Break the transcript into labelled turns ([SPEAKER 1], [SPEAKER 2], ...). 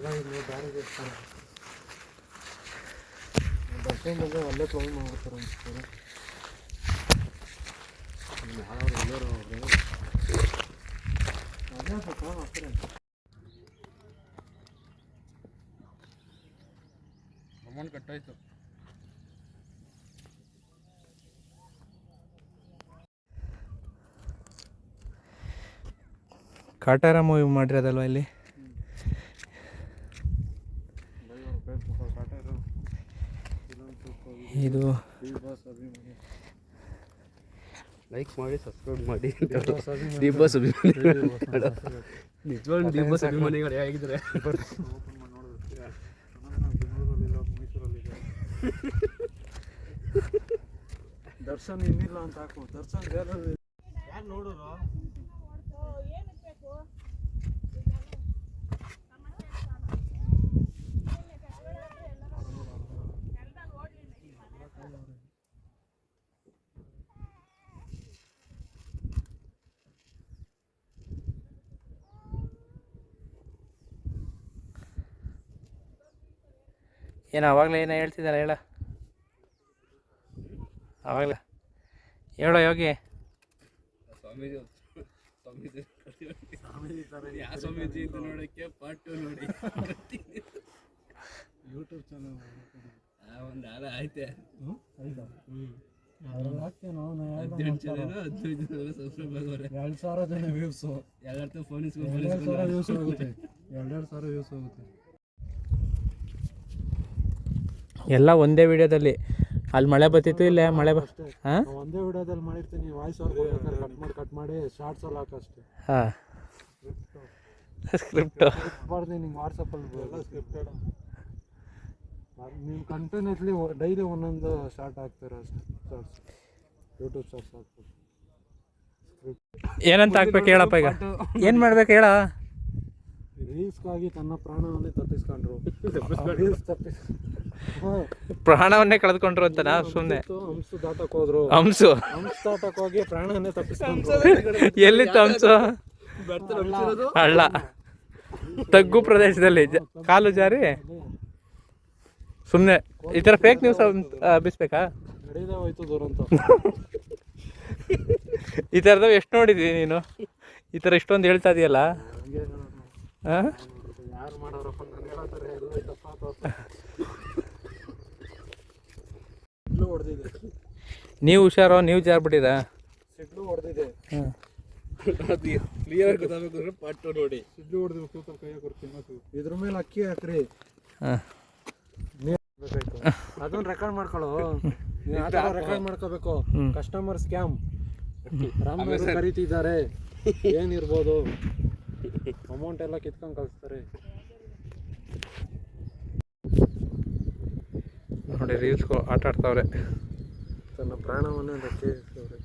[SPEAKER 1] ದಾರಿಗೆ ಇರ್ತಾರೆ ಬಸ್ ಬಂದರೆ ಅಲ್ಲೇ ಕ್ಲೋಸ್ ಮಾಡ್ಬಿಡ್ತಾರೆ ಅನ್ಸ್ತಾರೆ. ಎಲ್ಲರೂ ಅದೇ ಸ್ವಲ್ಪ ಮಾಡ್ತಾರೆ. ಅಮೌಂಟ್ ಕಟ್ಟಾಯ್ತು.
[SPEAKER 2] ಕಾಟಾರ ಮೂವಿ ಮಾಡಿರೋದಲ್ವ ಇಲ್ಲಿ. ಇದು
[SPEAKER 3] ಲೈಕ್ ಮಾಡಿ ಸಬ್ಸ್ಕ್ರೈಬ್ ಮಾಡಿ. ಡಿ ಬಾಸ್ ಅಭಿಮಾನಿ ನಿಜವಾಗ್ಲೂ ಡಿ ಬಾಸ್ ಅಭಿಮಾನಿಗಳು ಹೇಗಿದ್ದಾರೆ.
[SPEAKER 1] ದರ್ಶನ್ ಇನ್ನಿಲ್ಲ ಅಂತ ಹಾಕು. ದರ್ಶನ್ ಯಾರು ನೋಡೋರು
[SPEAKER 2] ಏನು ಆವಾಗಲೇ ಏನೋ ಹೇಳ್ತಿದ್ದಾರೆ ಹೇಳ. ಆವಾಗಲೇ ಹೇಳೋ ಯೋಗಿ.
[SPEAKER 3] ಸ್ವಾಮೀಜಿ ಯಾವ ಸ್ವಾಮೀಜಿ ಅಂತ ನೋಡೋಕ್ಕೆ ಪಾರ್ಟ್ 2 ನೋಡಿ.
[SPEAKER 1] ಯೂಟ್ಯೂಬ್ ಚಾನಲ್
[SPEAKER 3] ಒಂದು ಆದ ಆಯ್ತೆ.
[SPEAKER 1] ಹಾಕ್ತೇನೋ
[SPEAKER 3] 18 ಜನ 15 ಜನ ಸಬ್ಸ್ಕ್ರೈಬ್ ಆಗೋರೆ.
[SPEAKER 1] 2,000 ಜನ ವ್ಯೂಸು.
[SPEAKER 3] ಎಲ್ಲರ ಫೋನ್
[SPEAKER 1] 2,000 ವ್ಯೂಸ್ ಹೋಗುತ್ತೆ. 2,000 ವ್ಯೂಸ್ ಹೋಗುತ್ತೆ.
[SPEAKER 2] ಎಲ್ಲ ಒಂದೇ ವಿಡಿಯೋದಲ್ಲಿ. ಅಲ್ಲಿ ಮಳೆ ಬರ್ತಿತ್ತು, ಇಲ್ಲೇ ಮಳೆ ಹಾಂ
[SPEAKER 1] ಒಂದೇ ವಿಡಿಯೋದಲ್ಲಿ ಮಾಡಿರ್ತೀನಿ. ವಾಯ್ಸ್ ಓವರ್ ಕಟ್ ಮಾಡಿ ಶಾರ್ಟ್ಸಲ್ಲಿ ಹಾಕಷ್ಟೇ.
[SPEAKER 2] ಹಾಂ ಸ್ಕ್ರಿಪ್ಟು
[SPEAKER 1] ಬರ್ದು ನಿಂಗೆ ವಾಟ್ಸಪ್ಪಲ್ಲಿ ಸ್ಕ್ರಿಪ್ಟೆಡ್. ನಿಮ್ಮ ಕಂಟಿನ್ಯೂಸ್ಲಿ ಡೈಲಿ ಒಂದೊಂದು ಶಾರ್ಟ್ ಹಾಕ್ತೀರ ಅಷ್ಟೇ. ಶಾರ್ಟ್ಸ್ ಯೂಟ್ಯೂಬ್ ಶಾರ್ಟ್ಸ್ ಹಾಕ್ತೀವಿ.
[SPEAKER 2] ಏನಂತ ಹಾಕ್ಬೇಕು ಹೇಳಪ್ಪ. ಈಗ ಏನು ಮಾಡ್ಬೇಕು ಹೇಳ.
[SPEAKER 1] ರೀಲ್ಸ್ಗಾಗಿ ತನ್ನ ಪ್ರಾಣವನ್ನೇ ತಪ್ಪಿಸ್ಕೊಂಡ್ರು.
[SPEAKER 2] ಪ್ರಾಣವನ್ನೇ ಕಳೆದುಕೊಂಡ್ರು ಅಂತ ನಾ ಸುಮ್ಮನೆ.
[SPEAKER 1] ಹಂಸ ದಾಟಕ್ಕೆ ಹೋದ್ರು.
[SPEAKER 2] ಹಂಸ
[SPEAKER 1] ದಾಟಕ್ಕೆ ಹೋಗಿ ಪ್ರಾಣವನ್ನೇ ತಪ್ಪಿಸ್ಕೊಂಡ್ರು.
[SPEAKER 2] ಎಲ್ಲಿತ್ತು ಹಂಸ? ಹಳ್ಳ ತಗ್ಗು ಪ್ರದೇಶದಲ್ಲಿ ಕಾಲು ಜಾರಿ ಸುಮ್ಮನೆ ಈ ಥರ ಫೇಕ್ ನ್ಯೂಸ್ ಹಬ್ಬಿಸ್ಬೇಕಾ?
[SPEAKER 1] ನಡೆಯದೇ ಹೋಯ್ತು ದುರಂತ.
[SPEAKER 2] ಈ ಥರದವು ಎಷ್ಟು ನೋಡಿದ್ದೀವಿ ನೀನು? ಈ ಥರ ಇಷ್ಟೊಂದು ಹೇಳ್ತಾ ಇದೆಯಲ್ಲ. ಹಾಂ
[SPEAKER 1] ಯಾರು ಮಾಡೋರಪ್ಪ ನಾನು ಹೇಳತ್ತಾರೆ ಎಲ್ಲ ತಪ್ಪಾತ. ಸಿಡ್ಲು ಹೊಡೆದಿದೆ.
[SPEAKER 2] ನೀವು ಹುಷಾರೋ, ನೀವು ಜಾರ್ಬಿಟ್ಟಿರಾ?
[SPEAKER 1] ಸಿಡ್ಲು ಹೊಡೆದಿದೆ.
[SPEAKER 2] ಹಾಂ
[SPEAKER 3] ಅದು ಕ್ಲಿಯರ್ ಗೊತ್ತಾಗಬೇಕು ಅಂದ್ರೆ ಪಾರ್ಟ್ 2 ನೋಡಿ.
[SPEAKER 1] ಸಿಡ್ಲು ಹೊಡೆದು ಕೂತಲ್ಲಿ ಕೈಯಾಗ ಕೊಡ್ತೀನಿ. ಇದ್ರ ಮೇಲೆ ಅಕ್ಕಿ ಹಾಕ್ರಿ.
[SPEAKER 2] ಹಾಂ
[SPEAKER 1] ಅದನ್ನ ರೆಕಾರ್ಡ್ ಮಾಡ್ಕೊಳ್ಳೋ. ರೆಕಾರ್ಡ್ ಮಾಡ್ಕೋಬೇಕು. ಕಸ್ಟಮರ್ ಸ್ಕ್ಯಾಮ್ ರಾಮನಗರ ಕರೀತಿದ್ದಾರೆ. ಏನಿರ್ಬೋದು? ಅಮೌಂಟ್ ಎಲ್ಲ ಕಿತ್ಕೊಂಡು ಕಳಿಸ್ತಾರೆ
[SPEAKER 2] ನೋಡಿ. ರೀಲ್ಸ್ ಆಟ ಆಡ್ತಾವ್ರೆ.
[SPEAKER 1] ತನ್ನ ಪ್ರಾಣವನ್ನೇ ಲೆಕ್ಕಿಸ್ತವ್ರೆ.